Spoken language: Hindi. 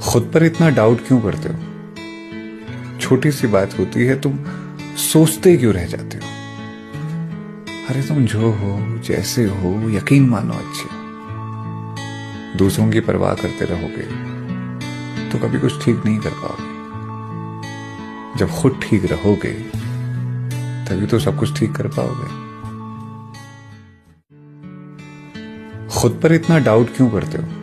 खुद पर इतना डाउट क्यों करते हो? छोटी सी बात होती है, तुम सोचते क्यों रह जाते हो? अरे तुम जो हो, जैसे हो, यकीन मानो अच्छे हो। दूसरों की परवाह करते रहोगे तो कभी कुछ ठीक नहीं कर पाओगे। जब खुद ठीक रहोगे तभी तो सब कुछ ठीक कर पाओगे। खुद पर इतना डाउट क्यों करते हो?